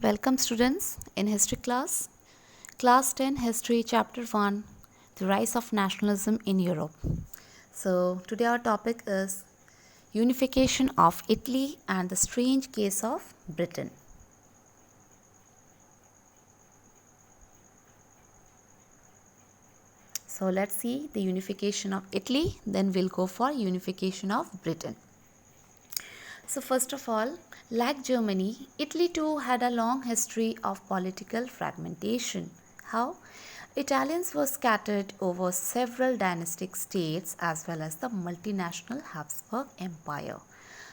Welcome students in history class. Class 10 History Chapter 1 The Rise of Nationalism in Europe. So today our topic is Unification of Italy and the Strange Case of Britain. So let's see the unification of Italy, then we'll go for unification of Britain. So first of all, like Germany, Italy too had a long history of political fragmentation. How? Italians were scattered over several dynastic states as well as the multinational Habsburg Empire.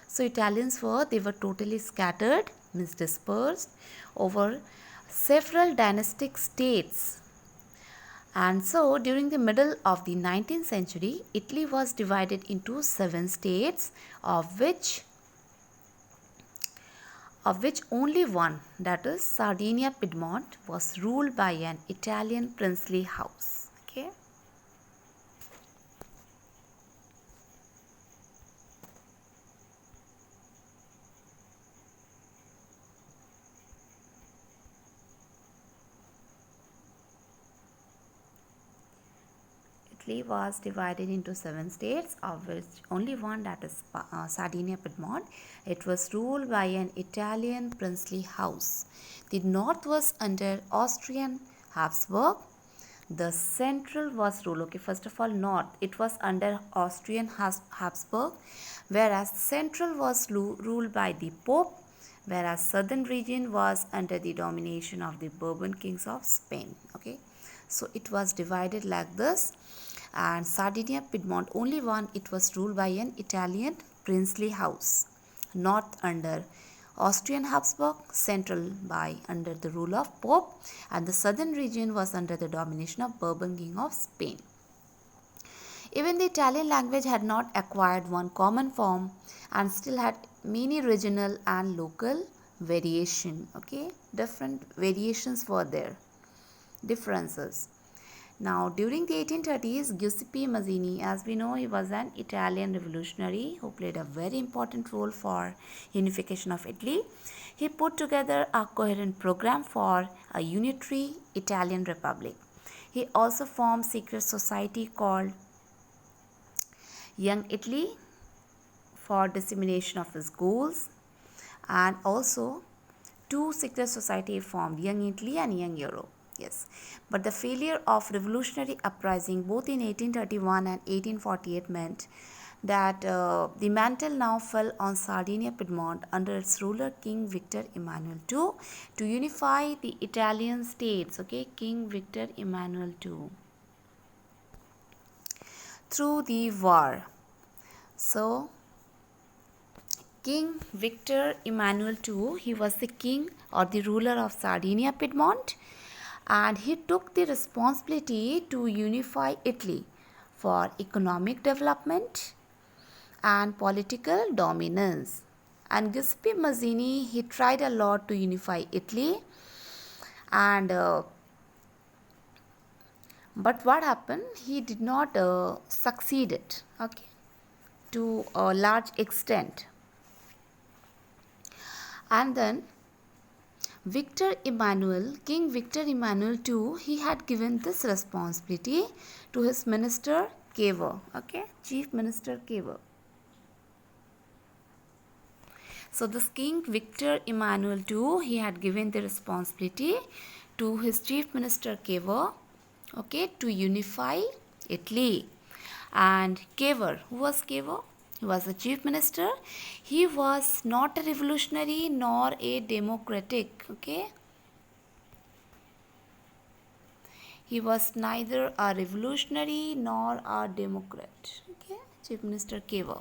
So they were totally scattered, means dispersed over several dynastic states. And so during the middle of the 19th century, Italy was divided into 7 states, of which only one, that is Sardinia Piedmont, was ruled by an Italian princely house. Okay. Italy was divided into 7 states, of which only one, that is Sardinia Piedmont. It was ruled by an Italian princely house. The north was under Austrian Habsburg. The central was ruled, okay, first of all, north, it was under Austrian Habsburg, whereas central was ruled by the Pope, whereas southern region was under the domination of the Bourbon kings of Spain. Okay, so it was divided like this. And Sardinia Piedmont, only one, it was ruled by an Italian princely house. North under Austrian Habsburg, central by under the rule of Pope, and the southern region was under the domination of Bourbon king of Spain. Even the Italian language had not acquired one common form and still had many regional and local variation. Okay, different variations were there, differences. Now, during the 1830s, Giuseppe Mazzini, as we know, he was an Italian revolutionary who played a very important role for unification of Italy. He put together a coherent program for a unitary Italian republic. He also formed a secret society called Young Italy for dissemination of his goals, and also two secret societies formed, Young Italy and Young Europe. Yes, but the failure of revolutionary uprising both in 1831 and 1848 meant that the mantle now fell on Sardinia Piedmont under its ruler King Victor Emmanuel II to unify the Italian states. Okay, King Victor Emmanuel II through the war. So King Victor Emmanuel II, he was the king or the ruler of Sardinia Piedmont, and he took the responsibility to unify Italy for economic development and political dominance. And Giuseppe Mazzini, he tried a lot to unify Italy, and but what happened, he did not succeed it, okay, to a large extent. And then King Victor Emmanuel II, he had given this responsibility to his minister Cavour, okay, Chief Minister Cavour. So this King Victor Emmanuel II, he had given the responsibility to his Chief Minister Cavour, okay, to unify Italy. And Cavour, who was Cavour? He was the chief minister. He was not a revolutionary nor a democratic. Okay. He was neither a revolutionary nor a democrat. Okay. Chief Minister Cavour.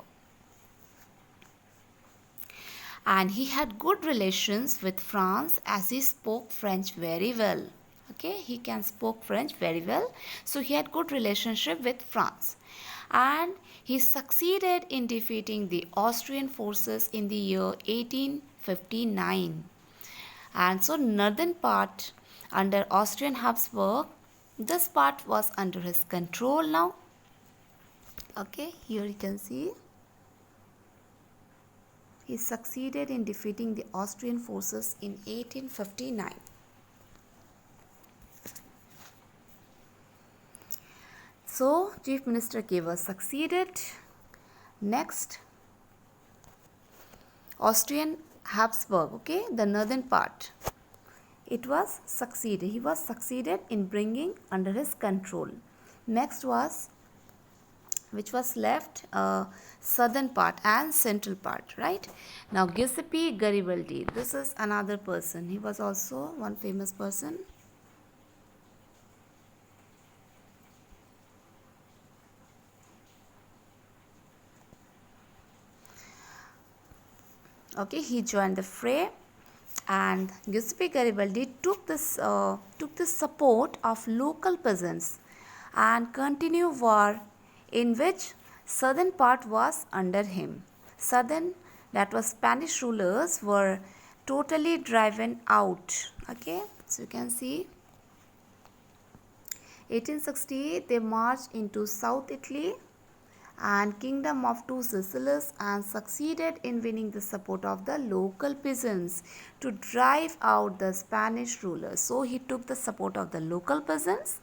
And he had good relations with France as he spoke French very well. Okay. He can speak French very well. So he had good relationship with France. And he succeeded in defeating the Austrian forces in the year 1859. And so northern part under Austrian Habsburg, this part was under his control now. Okay, here you can see he succeeded in defeating the Austrian forces in 1859. So, Chief Minister Kever succeeded. Next, Austrian Habsburg, okay, the northern part. It was succeeded. He was succeeded in bringing under his control. Next was, which was left, southern part and central part, right? Now Giuseppe Garibaldi, this is another person. He was also one famous person. Okay, he joined the fray, and Giuseppe Garibaldi took the support of local peasants and continued war in which southern part was under him. Southern, that was Spanish rulers, were totally driven out. Okay, so you can see 1860 they marched into South Italy and Kingdom of Two Sicilies and succeeded in winning the support of the local peasants to drive out the Spanish rulers. So he took the support of the local peasants,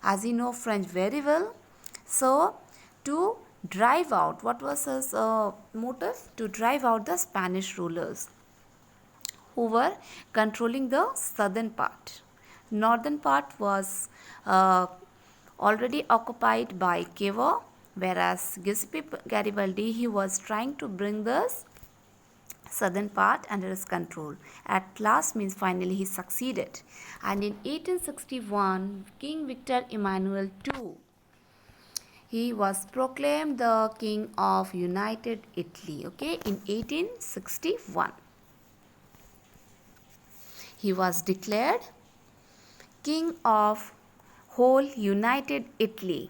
as you know French very well. So to drive out, what was his motive? To drive out the Spanish rulers who were controlling the southern part. Northern part was already occupied by Cavour, whereas Giuseppe Garibaldi, he was trying to bring this southern part under his control. At last, means finally he succeeded. And in 1861, King Victor Emmanuel II, he was proclaimed the King of United Italy, okay, in 1861. He was declared King of whole United Italy.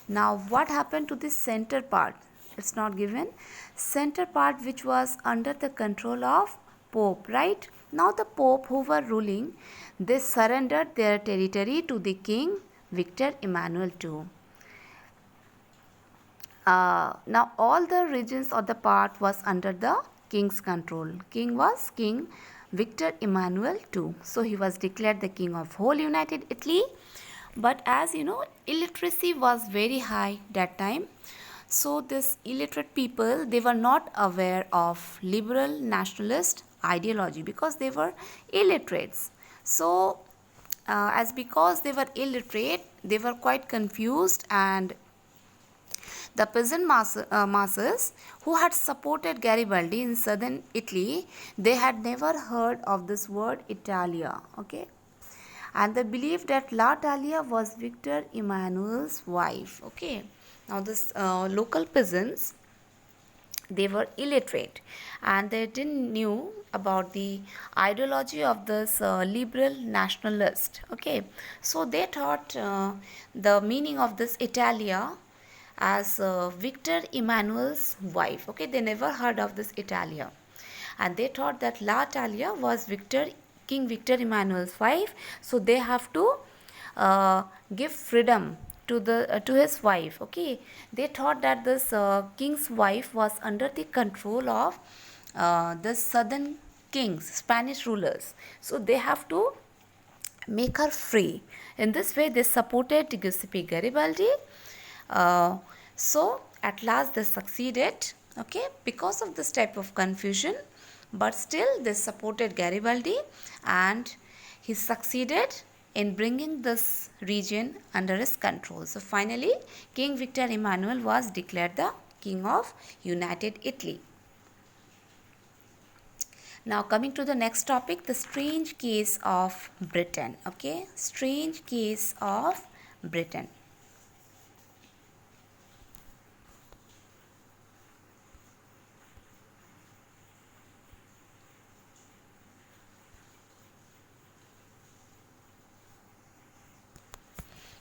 Now what happened to this center part? It's not given. Center part which was under the control of Pope, right? Now the Pope who were ruling, they surrendered their territory to the King Victor Emmanuel II. Now all the regions of the part was under the king's control. King was King Victor Emmanuel II. So he was declared the king of whole United Italy. But as you know, illiteracy was very high that time. So this illiterate people, they were not aware of liberal nationalist ideology because they were illiterates. So because they were illiterate, they were quite confused, and the peasant masses who had supported Garibaldi in southern Italy, they had never heard of this word Italia, okay? And they believed that La Talia was Victor Emmanuel's wife, okay? Now this local peasants, they were illiterate and they didn't knew about the ideology of this liberal nationalist, okay? So they thought the meaning of this Italia as Victor Emmanuel's wife, okay? They never heard of this Italia, and they thought that La Talia was King Victor Emmanuel's wife. So they have to give freedom to his wife, okay? They thought that this king's wife was under the control of the southern kings, Spanish rulers. So they have to make her free. In this way they supported Giuseppe Garibaldi. So at last they succeeded, okay, because of this type of confusion, but still they supported Garibaldi and he succeeded in bringing this region under his control. So finally King Victor Emmanuel was declared the King of United Italy. Now coming to the next topic, the strange case of Britain, okay, strange case of Britain.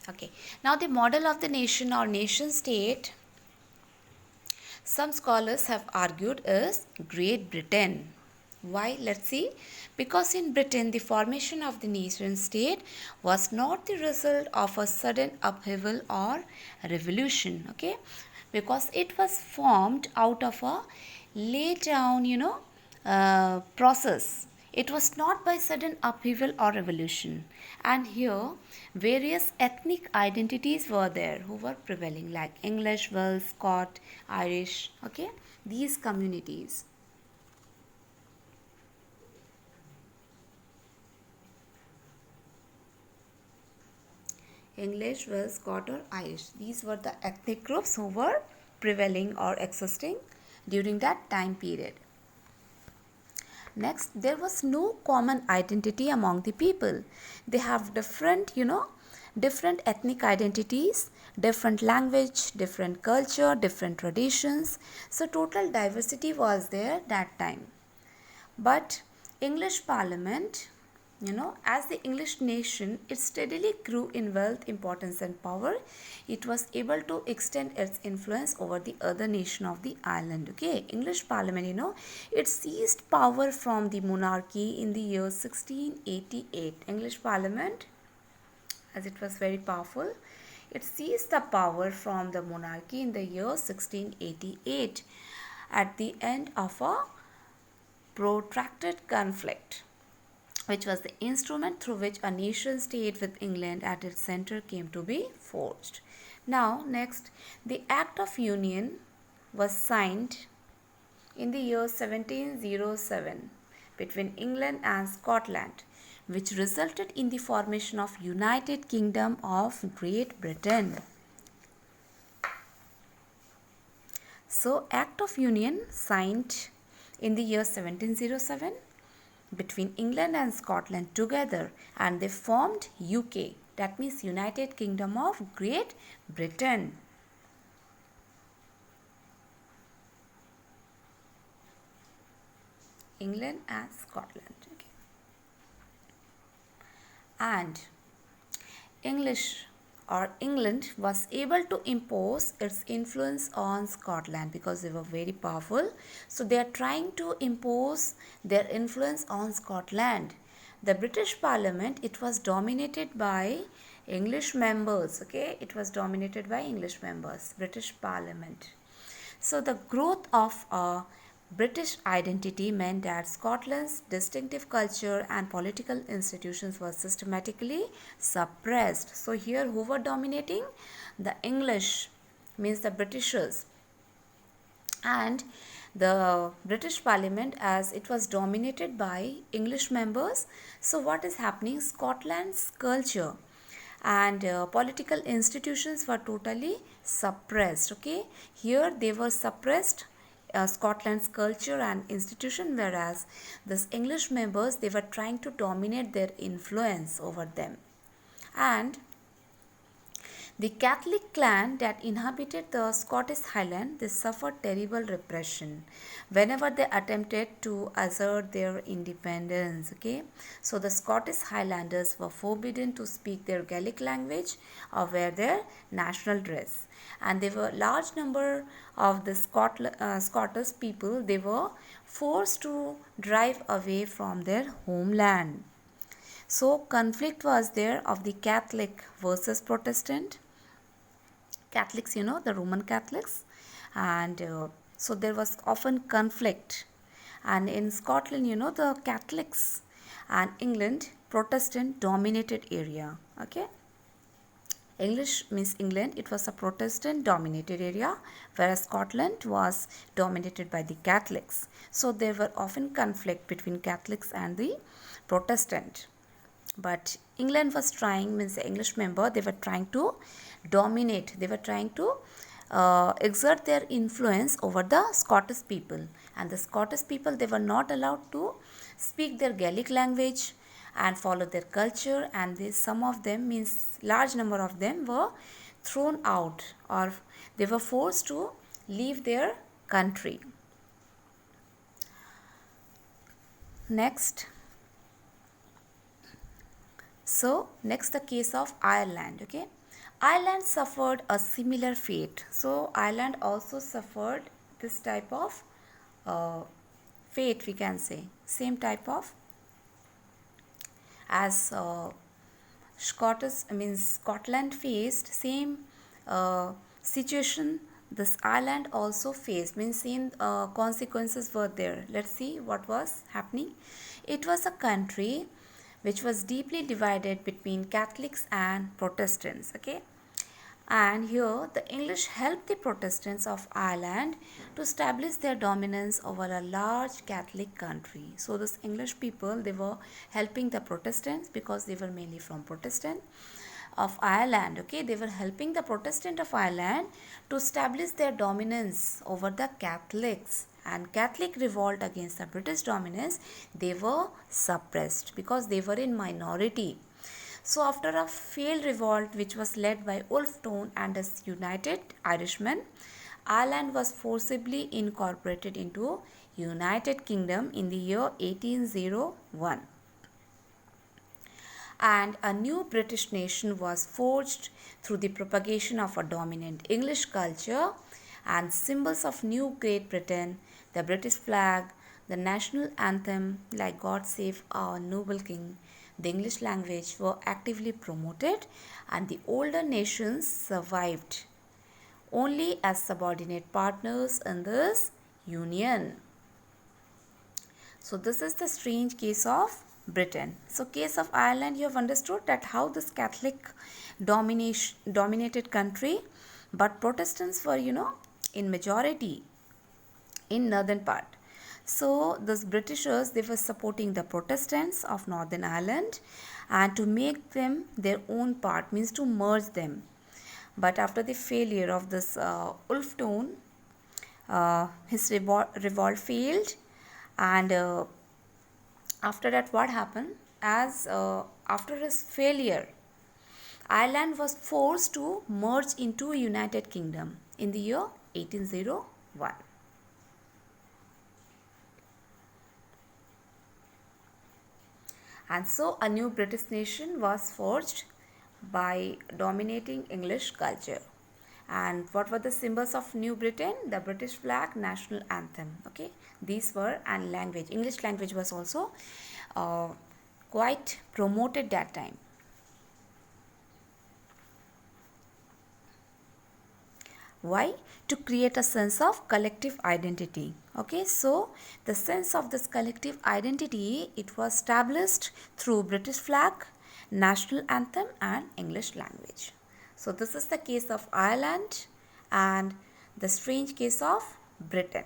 Okay, now the model of the nation or nation state, some scholars have argued, is Great Britain. Why? Let's see. Because in Britain, the formation of the nation state was not the result of a sudden upheaval or revolution, okay? Because it was formed out of a lay down, process. It was not by sudden upheaval or revolution. And here, various ethnic identities were there who were prevailing, like English, Welsh, Scot, Irish. Okay, these communities. English, Welsh, Scot, or Irish. These were the ethnic groups who were prevailing or existing during that time period. Next, there was no common identity among the people. They have different, different ethnic identities, different language, different culture, different traditions. So total diversity was there that time. But English Parliament, as the English nation, it steadily grew in wealth, importance and power. It was able to extend its influence over the other nation of the island. Okay, English Parliament, it seized power from the monarchy in the year 1688. English Parliament, as it was very powerful, it seized the power from the monarchy in the year 1688 at the end of a protracted conflict, which was the instrument through which a nation state with England at its center came to be forged. Now, next, the Act of Union was signed in the year 1707 between England and Scotland, which resulted in the formation of United Kingdom of Great Britain. So, Act of Union signed in the year 1707 between England and Scotland together, and they formed UK, that means United Kingdom of Great Britain. England and Scotland. Okay. And England was able to impose its influence on Scotland because they were very powerful. So they are trying to impose their influence on Scotland. The British Parliament, it was dominated by English members. Okay, it was dominated by English members, British Parliament. So the growth of a British identity meant that Scotland's distinctive culture and political institutions were systematically suppressed. So here who were dominating? The English, means the Britishers, and the British Parliament, as it was dominated by English members. So what is happening? Scotland's culture and political institutions were totally suppressed. Okay, here they were suppressed, Scotland's culture and institution, whereas this English members, they were trying to dominate their influence over them. And the Catholic clan that inhabited the Scottish Highland, they suffered terrible repression whenever they attempted to assert their independence. Okay, so the Scottish Highlanders were forbidden to speak their Gaelic language or wear their national dress, and there were large number of the Scottish people. They were forced to drive away from their homeland. So conflict was there of the Catholic versus Protestant. Catholics, the Roman Catholics, and so there was often conflict. And in Scotland, the Catholics, and England, Protestant dominated area. Okay, English means England, it was a Protestant dominated area, whereas Scotland was dominated by the Catholics. So there were often conflict between Catholics and the Protestant. But England was trying, means the English member, they were trying to dominate, they were trying to exert their influence over the Scottish people, and the Scottish people, they were not allowed to speak their Gaelic language and follow their culture, and some of them, means large number of them, were thrown out, or they were forced to leave their country. Next, the case of Ireland. Okay, Ireland suffered a similar fate. So Ireland also suffered this type of fate, we can say, same type of as Scotland faced, same situation this island also faced, means same consequences were there. Let's see what was happening. It was a country which was deeply divided between Catholics and Protestants. Okay, and here the English helped the Protestants of Ireland to establish their dominance over a large Catholic country. So this English people, they were helping the Protestants because they were mainly from Protestant of Ireland. Okay, they were helping the Protestant of Ireland to establish their dominance over the Catholics, and Catholic revolt against the British dominance, they were suppressed because they were in minority. So after a failed revolt which was led by Wolfe Tone and his United Irishmen, Ireland was forcibly incorporated into United Kingdom in the year 1801. And a new British nation was forged through the propagation of a dominant English culture, and symbols of New Great Britain, the British flag, the national anthem like God Save Our Noble King, the English language were actively promoted, and the older nations survived only as subordinate partners in this union. So this is the strange case of Britain. So case of Ireland, you have understood that how this Catholic dominated country, but Protestants were, in majority in northern part. So this Britishers, they were supporting the Protestants of Northern Ireland and to make them their own part, means to merge them. But after the failure of this Wolfe Tone, his revolt failed, and after that what happened, as after his failure, Ireland was forced to merge into United Kingdom in the year 1801. And so a new British nation was forged by dominating English culture. And what were the symbols of New Britain? The British flag, national anthem. Okay, these were, and language. English language was also quite promoted that time. Why? To create a sense of collective identity. Okay, so the sense of this collective identity, it was established through British flag, national anthem and English language. So this is the case of Ireland and the strange case of Britain,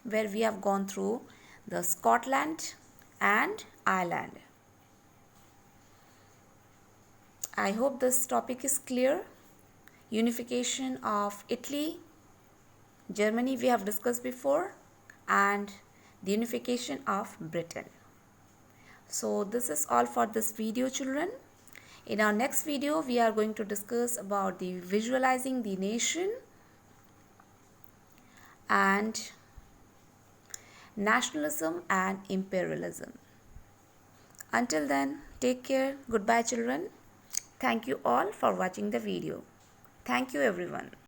where we have gone through the Scotland and Ireland. I hope this topic is clear. Unification of Italy, Germany we have discussed before, and the unification of Britain. So this is all for this video, children. In our next video, we are going to discuss about the visualizing the nation and nationalism and imperialism. Until then, take care. Goodbye, children. Thank you all for watching the video. Thank you, everyone.